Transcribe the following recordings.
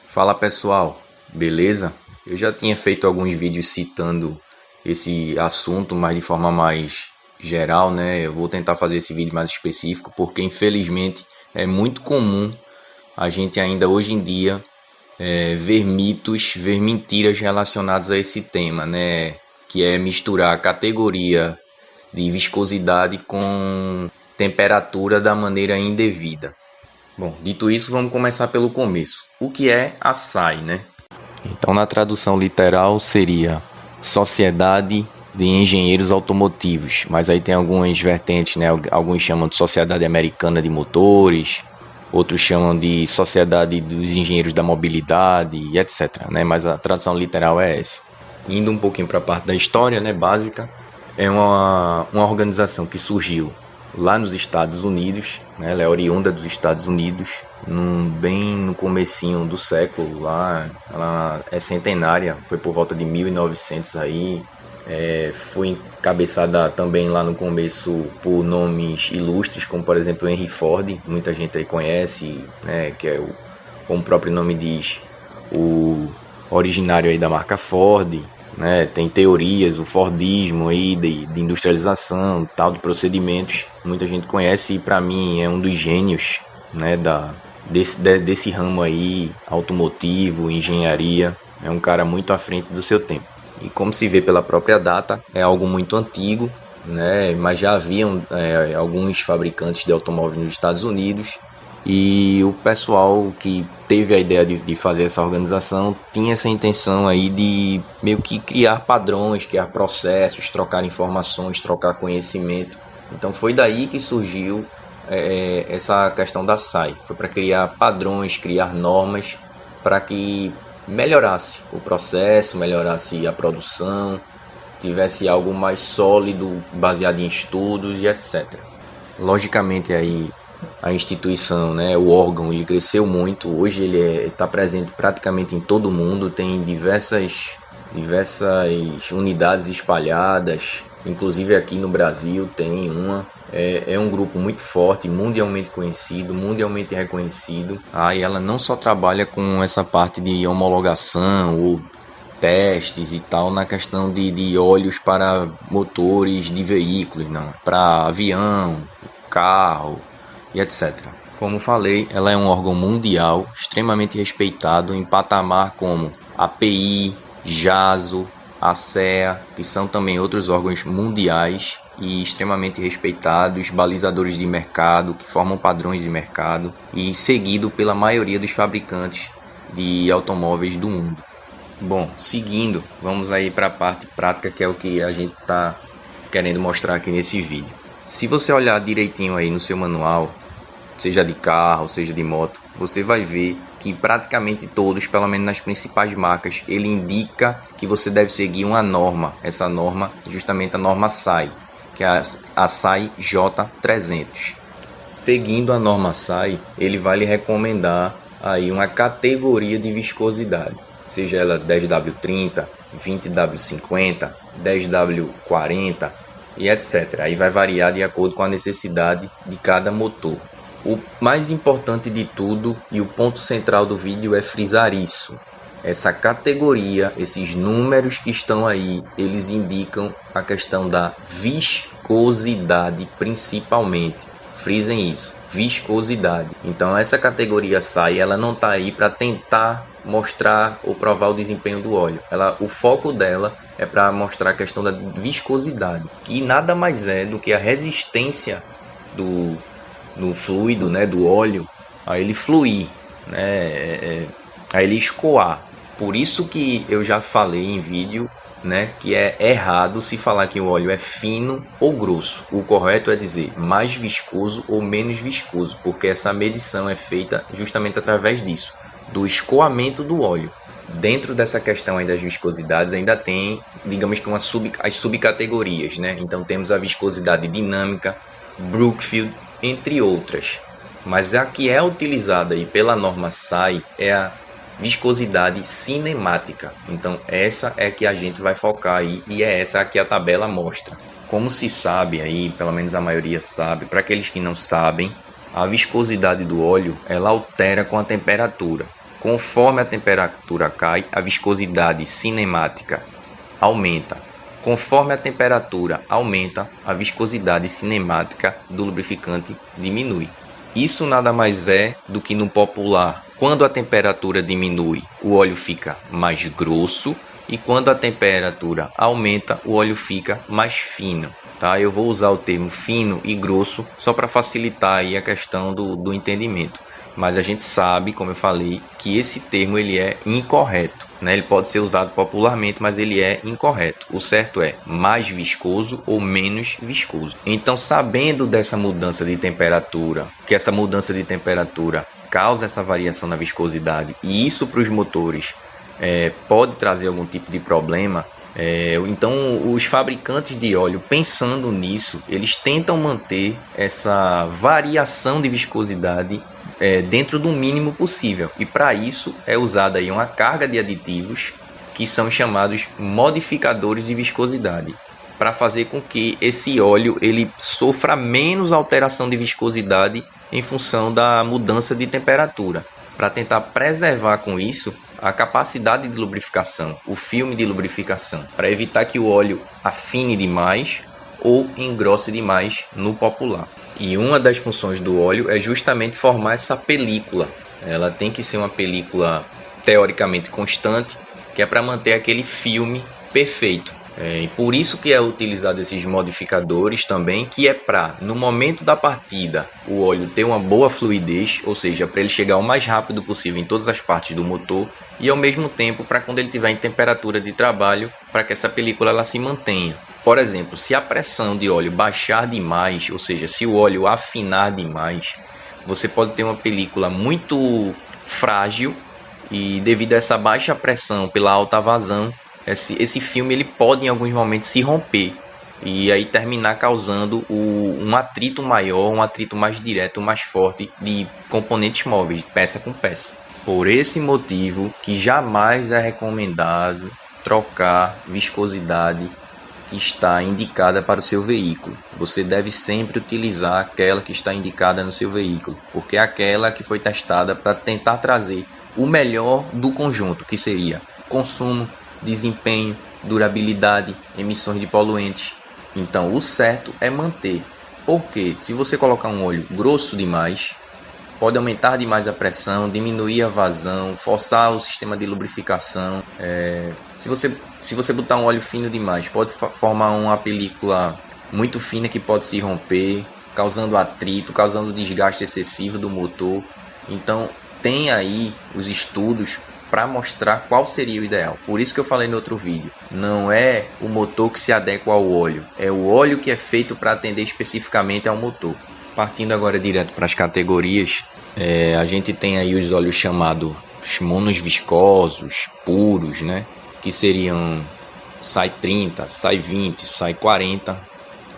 Fala pessoal, beleza? Eu já tinha feito alguns vídeos citando esse assunto, mas de forma mais geral, né? Eu vou tentar fazer esse vídeo mais específico, porque infelizmente é muito comum a gente ainda hoje em dia ver mitos, ver mentiras relacionadas a esse tema, né? Que é misturar a categoria de viscosidade com temperatura da maneira indevida. Bom, dito isso, vamos começar pelo começo. O que é a SAI, né? Então, na tradução literal, seria Sociedade de Engenheiros Automotivos. Mas aí tem algumas vertentes, né? Alguns chamam de Sociedade Americana de Motores, outros chamam de Sociedade dos Engenheiros da Mobilidade e etc, né? Mas a tradução literal é essa. Indo um pouquinho para a parte da história, né, básica, é uma organização que surgiu lá nos Estados Unidos, né? Ela é oriunda dos Estados Unidos, bem no comecinho do século, lá ela é centenária, foi por volta de 1900 aí, foi encabeçada também lá no começo por nomes ilustres, como por exemplo Henry Ford, muita gente aí conhece, né? Que é como o próprio nome diz, o originário aí da marca Ford, né? Tem teorias, o Fordismo aí de industrialização, tal, de procedimentos, muita gente conhece e para mim é um dos gênios, né? Desse ramo aí, automotivo, engenharia, é um cara muito à frente do seu tempo. E como se vê pela própria data, é algo muito antigo, né? Mas já haviam alguns fabricantes de automóveis nos Estados Unidos, e o pessoal que teve a ideia de fazer essa organização tinha essa intenção aí de meio que criar padrões, criar processos, trocar informações, trocar conhecimento. Então foi daí que surgiu essa questão da SAI. Foi para criar padrões, criar normas para que melhorasse o processo, melhorasse a produção, tivesse algo mais sólido, baseado em estudos e etc. Logicamente aí a instituição, né, o órgão, ele cresceu muito. Hoje ele está presente praticamente em todo o mundo, tem diversas unidades espalhadas, inclusive aqui no Brasil tem uma. É um grupo muito forte, mundialmente conhecido, mundialmente reconhecido. Aí ela não só trabalha com essa parte de homologação ou testes e tal na questão de óleos para motores de veículos, não, para avião, carro e etc. Como falei, ela é um órgão mundial extremamente respeitado em patamar como API, JASO, ASEA, que são também outros órgãos mundiais e extremamente respeitados, balizadores de mercado, que formam padrões de mercado e seguido pela maioria dos fabricantes de automóveis do mundo. Bom, seguindo, vamos aí para a parte prática, que é o que a gente está querendo mostrar aqui nesse vídeo. Se você olhar direitinho aí no seu manual, seja de carro, seja de moto, você vai ver que praticamente todos, pelo menos nas principais marcas, ele indica que você deve seguir uma norma. Essa norma é justamente a norma SAI, que é a SAI J300. Seguindo a norma SAI, ele vai lhe recomendar aí uma categoria de viscosidade, seja ela 10W30, 20W50, 10W40 e etc. Aí vai variar de acordo com a necessidade de cada motor. O mais importante de tudo e o ponto central do vídeo é frisar isso. Essa categoria, esses números que estão aí, eles indicam a questão da viscosidade principalmente. Frisem isso, viscosidade. Então essa categoria SAI, ela não está aí para tentar mostrar ou provar o desempenho do óleo. O foco dela é para mostrar a questão da viscosidade, que nada mais é do que a resistência do fluido, né, do óleo, a ele fluir, né, a ele escoar. Por isso que eu já falei em vídeo, né, que é errado se falar que o óleo é fino ou grosso. O correto é dizer mais viscoso ou menos viscoso, porque essa medição é feita justamente através disso, do escoamento do óleo. Dentro dessa questão aí das viscosidades ainda tem, digamos que as subcategorias, né? Então temos a viscosidade dinâmica, Brookfield, entre outras. Mas a que é utilizada aí pela norma SAI é a viscosidade cinemática. Então essa é que a gente vai focar aí e é essa que a tabela mostra. Como se sabe aí, pelo menos a maioria sabe, para aqueles que não sabem, a viscosidade do óleo ela altera com a temperatura. Conforme a temperatura cai, a viscosidade cinemática aumenta. Conforme a temperatura aumenta, a viscosidade cinemática do lubrificante diminui. Isso nada mais é do que no popular. Quando a temperatura diminui, o óleo fica mais grosso, e quando a temperatura aumenta, o óleo fica mais fino. Tá? Eu vou usar o termo fino e grosso só para facilitar aí a questão do entendimento. Mas a gente sabe, como eu falei, que esse termo ele é incorreto, né? Ele pode ser usado popularmente, mas ele é incorreto. O certo é mais viscoso ou menos viscoso. Então, sabendo dessa mudança de temperatura, que essa mudança de temperatura causa essa variação na viscosidade, e isso para os motores pode trazer algum tipo de problema, então os fabricantes de óleo, pensando nisso, eles tentam manter essa variação de viscosidade dentro do mínimo possível, e para isso é usada aí uma carga de aditivos que são chamados modificadores de viscosidade, para fazer com que esse óleo ele sofra menos alteração de viscosidade em função da mudança de temperatura, para tentar preservar com isso a capacidade de lubrificação, o filme de lubrificação, para evitar que o óleo afine demais ou engrosse demais no popular. E uma das funções do óleo é justamente formar essa película. Ela tem que ser uma película teoricamente constante, que é para manter aquele filme perfeito. E por isso que é utilizado esses modificadores também, que é para, no momento da partida, o óleo ter uma boa fluidez, ou seja, para ele chegar o mais rápido possível em todas as partes do motor, e ao mesmo tempo para quando ele estiver em temperatura de trabalho, para que essa película ela se mantenha. Por exemplo, se a pressão de óleo baixar demais, ou seja, se o óleo afinar demais, você pode ter uma película muito frágil e devido a essa baixa pressão pela alta vazão, esse filme ele pode em alguns momentos se romper e aí terminar causando um atrito maior, um atrito mais direto, mais forte de componentes móveis, peça com peça. Por esse motivo que jamais é recomendado trocar viscosidade que está indicada para o seu veículo. Você deve sempre utilizar aquela que está indicada no seu veículo, porque é aquela que foi testada para tentar trazer o melhor do conjunto, que seria consumo, desempenho, durabilidade, emissões de poluentes. Então, o certo é manter, porque se você colocar um óleo grosso demais, pode aumentar demais a pressão, diminuir a vazão, forçar o sistema de lubrificação. Se você botar um óleo fino demais, pode formar uma película muito fina que pode se romper, causando atrito, causando desgaste excessivo do motor. Então, tem aí os estudos para mostrar qual seria o ideal. Por isso que eu falei no outro vídeo, não é o motor que se adequa ao óleo, é o óleo que é feito para atender especificamente ao motor. Partindo agora direto para as categorias, a gente tem aí os óleos chamados monos viscosos, puros, né? Que seriam SAI 30, SAI 20, SAI 40,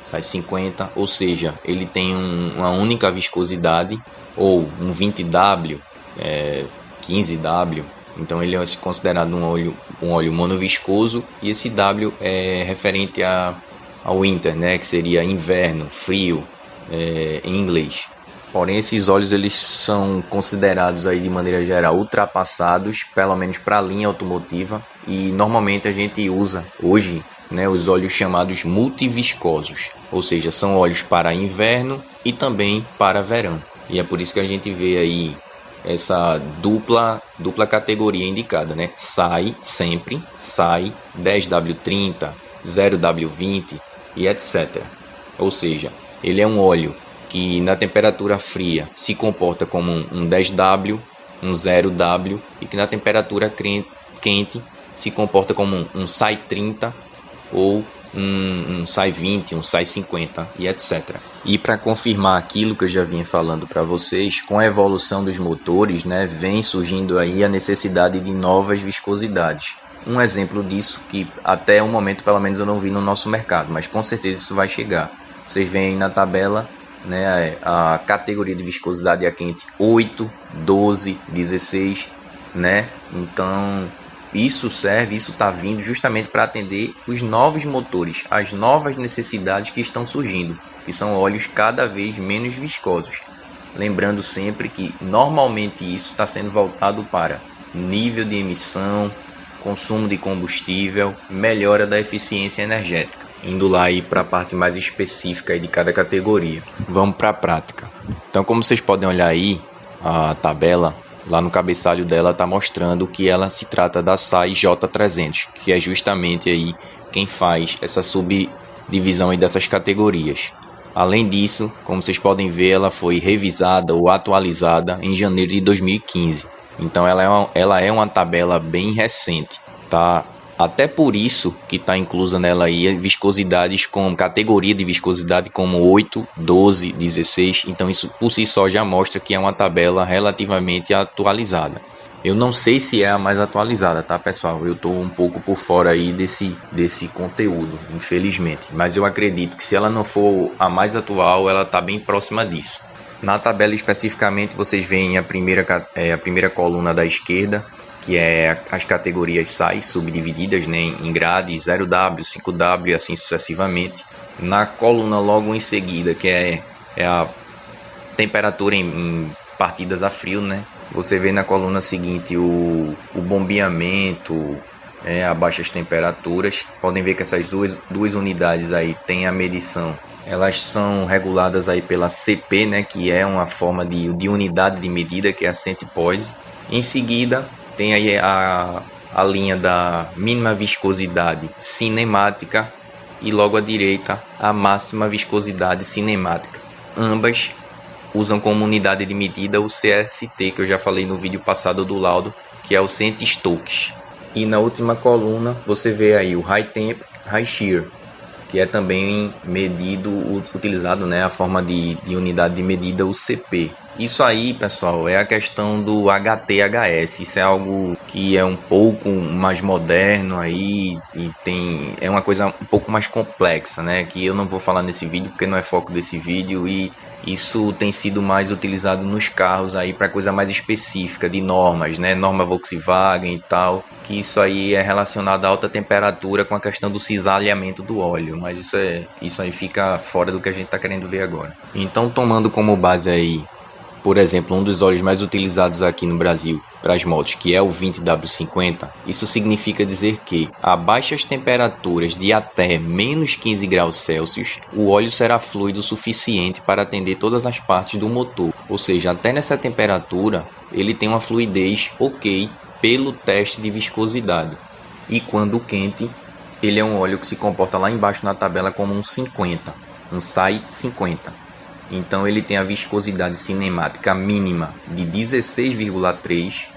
SAI 50, ou seja, ele tem uma única viscosidade, ou um 20W, 15W, então ele é considerado um óleo monoviscoso, e esse W é referente ao winter, né? Que seria inverno, frio, em inglês. Porém, esses óleos eles são considerados aí de maneira geral ultrapassados, pelo menos para a linha automotiva, e normalmente a gente usa hoje, né, os óleos chamados multiviscosos, ou seja, são óleos para inverno e também para verão. E é por isso que a gente vê aí essa dupla categoria indicada, né? SAI sempre, SAI 10W30, 0W20 e etc. Ou seja, ele é um óleo que na temperatura fria se comporta como um 10W, um 0W, e que na temperatura quente se comporta como um SAI 30 ou um SAI 20, um SAI 50 e etc. E para confirmar aquilo que eu já vinha falando para vocês, com a evolução dos motores, né, vem surgindo aí a necessidade de novas viscosidades. Um exemplo disso que até o momento pelo menos eu não vi no nosso mercado, mas com certeza isso vai chegar. Vocês veem aí na tabela, né, a categoria de viscosidade a quente 8, 12, 16, né? Então isso está vindo justamente para atender os novos motores, as novas necessidades que estão surgindo, que são óleos cada vez menos viscosos. Lembrando sempre que normalmente isso está sendo voltado para nível de emissão, consumo de combustível, melhora da eficiência energética. Indo lá aí para a parte mais específica aí de cada categoria. Vamos para a prática. Então, como vocês podem olhar aí, a tabela, lá no cabeçalho dela está mostrando que ela se trata da SAI J300, que é justamente aí quem faz essa subdivisão aí dessas categorias. Além disso, como vocês podem ver, ela foi revisada ou atualizada em janeiro de 2015. Então ela é uma tabela bem recente, tá? Até por isso que está inclusa nela aí viscosidades com categoria de viscosidade como 8, 12, 16. Então isso por si só já mostra que é uma tabela relativamente atualizada. Eu não sei se é a mais atualizada, tá, pessoal? Eu estou um pouco por fora aí desse conteúdo, infelizmente. Mas eu acredito que se ela não for a mais atual, ela está bem próxima disso. Na tabela especificamente, vocês veem a primeira coluna da esquerda, que é as categorias SAI subdivididas, né, em grades 0W, 5W e assim sucessivamente. Na coluna logo em seguida, que é a temperatura em partidas a frio, né? Você vê na coluna seguinte o bombeamento a baixas temperaturas. Podem ver que essas duas unidades aí têm a medição. Elas são reguladas aí pela CP, né, que é uma forma de unidade de medida, que é a CentiPoise. Em seguida, tem aí a linha da mínima viscosidade cinemática e logo à direita a máxima viscosidade cinemática. Ambas usam como unidade de medida o CST, que eu já falei no vídeo passado do laudo, que é o Centi-Stokes. E na última coluna você vê aí o High Temp, High Shear, que é também utilizado, né, a forma de unidade de medida, o CP. Isso aí, pessoal, é a questão do HTHS. Isso é algo que é um pouco mais moderno aí e é uma coisa um pouco mais complexa, né, que eu não vou falar nesse vídeo porque não é foco desse vídeo, e isso tem sido mais utilizado nos carros aí para coisa mais específica de normas, né, norma Volkswagen e tal, que isso aí é relacionado à alta temperatura com a questão do cisalhamento do óleo, mas isso aí fica fora do que a gente está querendo ver agora. Então, tomando como base aí, por exemplo, um dos óleos mais utilizados aqui no Brasil para as motos, que é o 20W50, isso significa dizer que a baixas temperaturas de até menos 15 graus Celsius, o óleo será fluido o suficiente para atender todas as partes do motor. Ou seja, até nessa temperatura, ele tem uma fluidez ok pelo teste de viscosidade. E quando quente, ele é um óleo que se comporta lá embaixo na tabela como um 50, um SAI 50. Então ele tem a viscosidade cinemática mínima de 16,3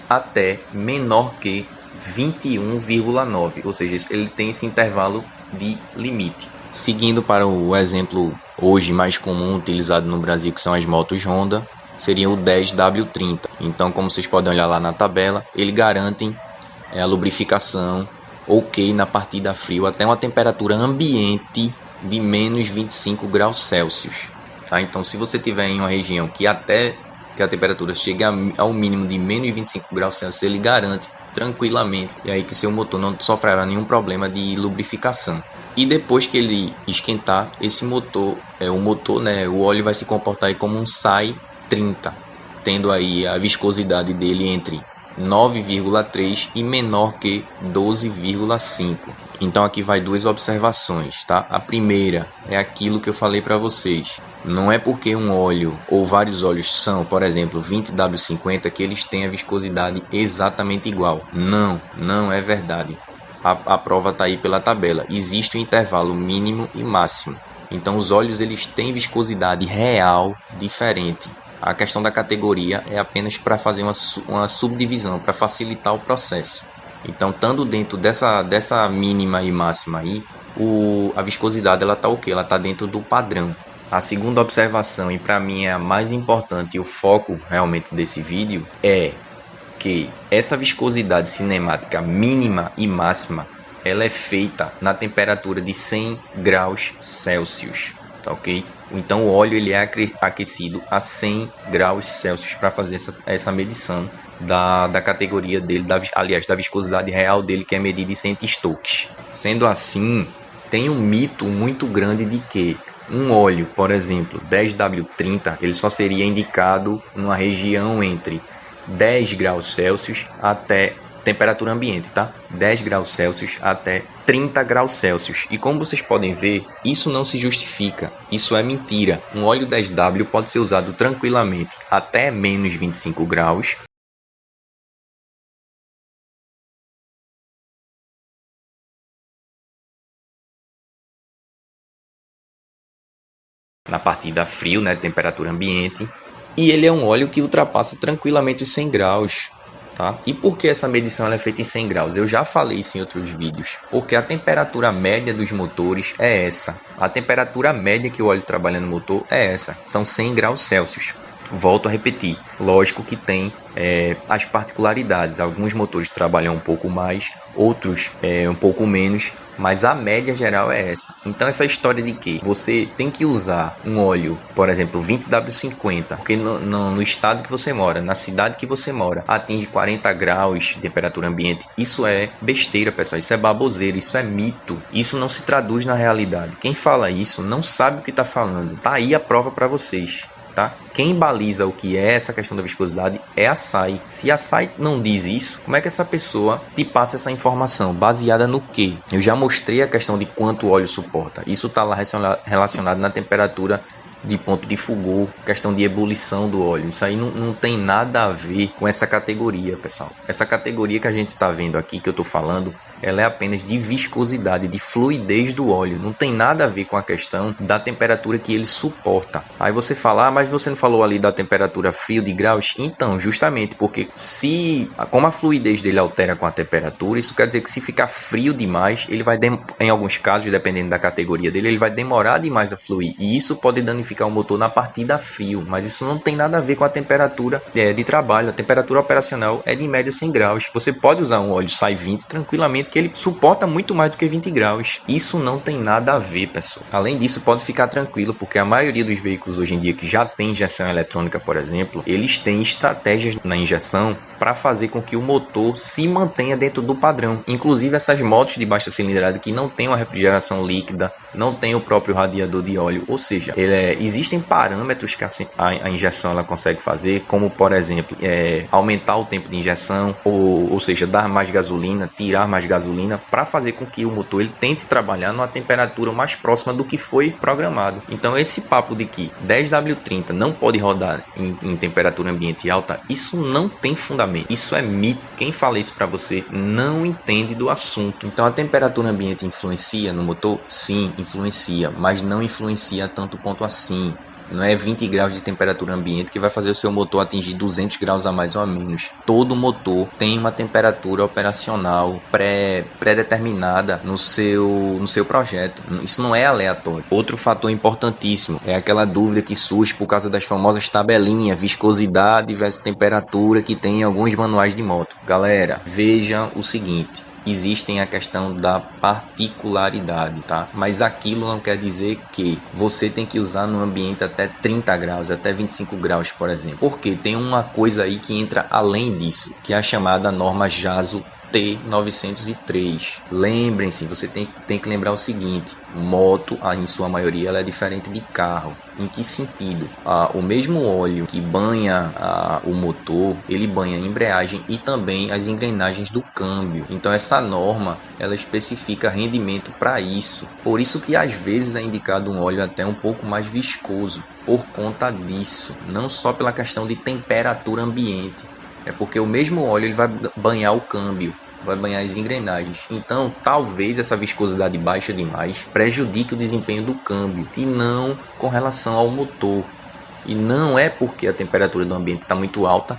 até menor que 21,9, ou seja, ele tem esse intervalo de limite. Seguindo para o exemplo hoje mais comum utilizado no Brasil, que são as motos Honda, seria o 10W30. Então, como vocês podem olhar lá na tabela, ele garante a lubrificação ok na partida frio até uma temperatura ambiente de menos 25 graus Celsius. Tá? Então, se você tiver em uma região que até que a temperatura chegue ao mínimo de menos 25 graus Celsius, ele garante tranquilamente e aí que seu motor não sofrerá nenhum problema de lubrificação. E depois que ele esquentar, esse motor, o óleo vai se comportar aí como um SAI 30, tendo aí a viscosidade dele entre 9,3 e menor que 12,5. Então aqui vai duas observações, tá? A primeira é aquilo que eu falei para vocês. Não é porque um óleo ou vários óleos são, por exemplo, 20W50 que eles têm a viscosidade exatamente igual. Não é verdade. A prova está aí pela tabela. Existe um intervalo mínimo e máximo. Então os óleos eles têm viscosidade real diferente. A questão da categoria é apenas para fazer uma subdivisão, para facilitar o processo. Então, estando dentro dessa mínima e máxima aí, a viscosidade ela está ok, ela está dentro do padrão. A segunda observação, e para mim é a mais importante e o foco realmente desse vídeo, é que essa viscosidade cinemática mínima e máxima, ela é feita na temperatura de 100 graus Celsius, tá ok? Então o óleo ele é aquecido a 100 graus Celsius para fazer essa medição da categoria dele, da viscosidade real dele, que é medida em Centi-Stokes. Sendo assim, tem um mito muito grande de que Um óleo, por exemplo, 10W30, ele só seria indicado numa região entre 10 graus Celsius até temperatura ambiente, tá? 10 graus Celsius até 30 graus Celsius. E como vocês podem ver, isso não se justifica. Isso é mentira. Um óleo 10W pode ser usado tranquilamente até menos 25 graus. Na partida frio, né, temperatura ambiente. E ele é um óleo que ultrapassa tranquilamente os 100 graus. Tá? E por que essa medição ela é feita em 100 graus? Eu já falei isso em outros vídeos. Porque a temperatura média dos motores é essa. A temperatura média que o óleo trabalha no motor é essa. São 100 graus Celsius. Volto a repetir. Lógico que tem as particularidades. Alguns motores trabalham um pouco mais, outros um pouco menos. Mas a média geral é essa. Então essa história de que você tem que usar um óleo, por exemplo, 20W50, porque no estado que você mora, na cidade que você mora, atinge 40 graus de temperatura ambiente, isso é besteira, pessoal. Isso é baboseira, isso é mito. Isso não se traduz na realidade. Quem fala isso não sabe o que está falando. Tá aí a prova para vocês. Tá? Quem baliza o que é essa questão da viscosidade é a SAI. Se a SAI não diz isso, como é que essa pessoa te passa essa informação? Baseada no quê? Eu já mostrei a questão de quanto o óleo suporta. Isso está lá relacionado na temperatura de ponto de fulgor, questão de ebulição do óleo. Isso aí não tem nada a ver com essa categoria, pessoal. Essa categoria que a gente está vendo aqui, que eu estou falando, ela é apenas de viscosidade, de fluidez do óleo. Não tem nada a ver com a questão da temperatura que ele suporta. Aí você fala, mas você não falou ali da temperatura frio de graus? Então, justamente porque como a fluidez dele altera com a temperatura, isso quer dizer que se ficar frio demais, ele vai, em alguns casos, dependendo da categoria dele, ele vai demorar demais a fluir. E isso pode danificar o motor na partida frio, mas isso não tem nada a ver com a temperatura de trabalho. A temperatura operacional é de média 100 graus. Você pode usar um óleo SAI 20 tranquilamente, que ele suporta muito mais do que 20 graus. Isso não tem nada a ver, pessoal. Além disso, pode ficar tranquilo, porque a maioria dos veículos hoje em dia que já tem injeção eletrônica, por exemplo, eles têm estratégias na injeção para fazer com que o motor se mantenha dentro do padrão. Inclusive essas motos de baixa cilindrada que não tem uma refrigeração líquida, não tem o próprio radiador de óleo, ou seja, existem parâmetros que a injeção ela consegue fazer, como por exemplo, aumentar o tempo de injeção, ou seja, dar mais gasolina, tirar mais gasolina, para fazer com que o motor ele tente trabalhar numa temperatura mais próxima do que foi programado. Então esse papo de que 10W30 não pode rodar em temperatura ambiente alta, isso não tem fundamento. Isso é mito. Quem fala isso para você não entende do assunto. Então a temperatura ambiente influencia no motor? Sim, influencia, mas não influencia tanto quanto assim. Não é 20 graus de temperatura ambiente que vai fazer o seu motor atingir 200 graus a mais ou a menos. Todo motor tem uma temperatura operacional pré-determinada no seu projeto. Isso não é aleatório. Outro fator importantíssimo é aquela dúvida que surge por causa das famosas tabelinhas, viscosidade versus temperatura que tem em alguns manuais de moto. Galera, vejam o seguinte. Existem a questão da particularidade, tá? Mas aquilo não quer dizer que você tem que usar no ambiente até 30 graus, até 25 graus, por exemplo. Porque tem uma coisa aí que entra além disso, que é a chamada norma JASO T903. Lembrem-se, você tem que lembrar o seguinte: moto, em sua maioria, ela é diferente de carro. Em que sentido? O mesmo óleo que banha o motor, ele banha a embreagem e também as engrenagens do câmbio. Então essa norma, ela especifica rendimento para isso. Por isso que às vezes é indicado um óleo até um pouco mais viscoso, por conta disso. Não só pela questão de temperatura ambiente. É porque o mesmo óleo ele vai banhar o câmbio, vai banhar as engrenagens. Então, talvez essa viscosidade baixa demais prejudique o desempenho do câmbio e não com relação ao motor. E não é porque a temperatura do ambiente está muito alta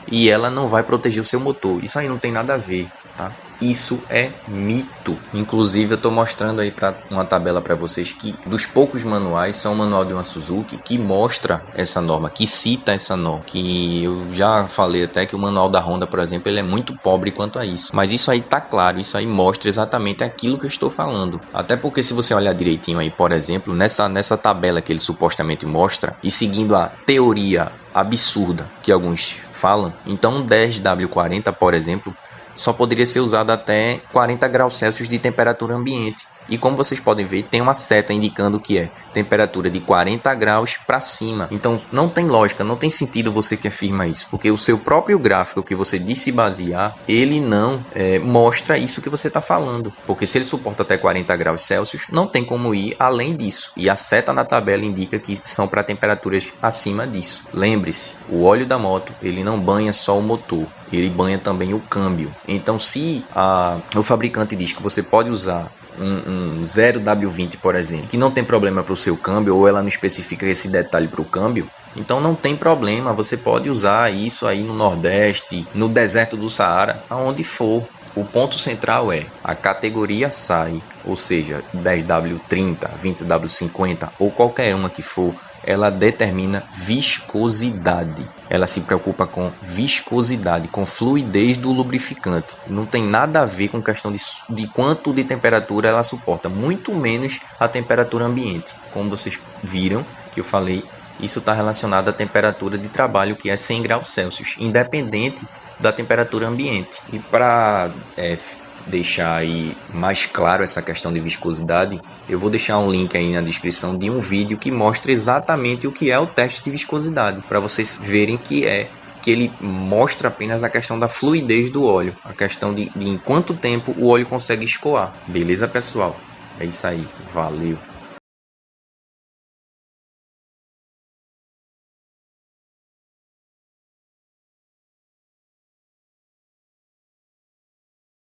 e ela não vai proteger o seu motor. Isso aí não tem nada a ver, tá? Isso é mito. Inclusive eu estou mostrando aí uma tabela para vocês que dos poucos manuais, são o manual de uma Suzuki que mostra essa norma, que cita essa norma. Que eu já falei até que o manual da Honda, por exemplo, ele é muito pobre quanto a isso. Mas isso aí tá claro, isso aí mostra exatamente aquilo que eu estou falando. Até porque se você olhar direitinho aí, por exemplo, nessa tabela que ele supostamente mostra, e seguindo a teoria absurda que alguns falam, então um 10W40, por exemplo, só poderia ser usado até 40 graus Celsius de temperatura ambiente. E como vocês podem ver, tem uma seta indicando que é temperatura de 40 graus para cima. Então não tem lógica, não tem sentido você que afirma isso, porque o seu próprio gráfico que você disse basear, ele não mostra isso que você está falando. Porque se ele suporta até 40 graus Celsius, não tem como ir além disso. E a seta na tabela indica que são para temperaturas acima disso. Lembre-se, o óleo da moto, ele não banha só o motor, ele banha também o câmbio. Então se o fabricante diz que você pode usar um 0W20, por exemplo, que não tem problema para o seu câmbio, ou ela não especifica esse detalhe para o câmbio, então não tem problema, você pode usar isso aí no Nordeste, no deserto do Saara, aonde for. O ponto central é a categoria SAE, ou seja, 10W30, 20W50 ou qualquer uma que for, ela determina viscosidade. Ela se preocupa com viscosidade, com fluidez do lubrificante. Não tem nada a ver com questão de quanto de temperatura ela suporta, muito menos a temperatura ambiente. Como vocês viram que eu falei, isso está relacionado à temperatura de trabalho, que é 100 graus Celsius, independente da temperatura ambiente. E para deixar aí mais claro essa questão de viscosidade, eu vou deixar um link aí na descrição de um vídeo que mostra exatamente o que é o teste de viscosidade, para vocês verem que ele mostra apenas a questão da fluidez do óleo, a questão de em quanto tempo o óleo consegue escoar. Beleza, pessoal? É isso aí, valeu!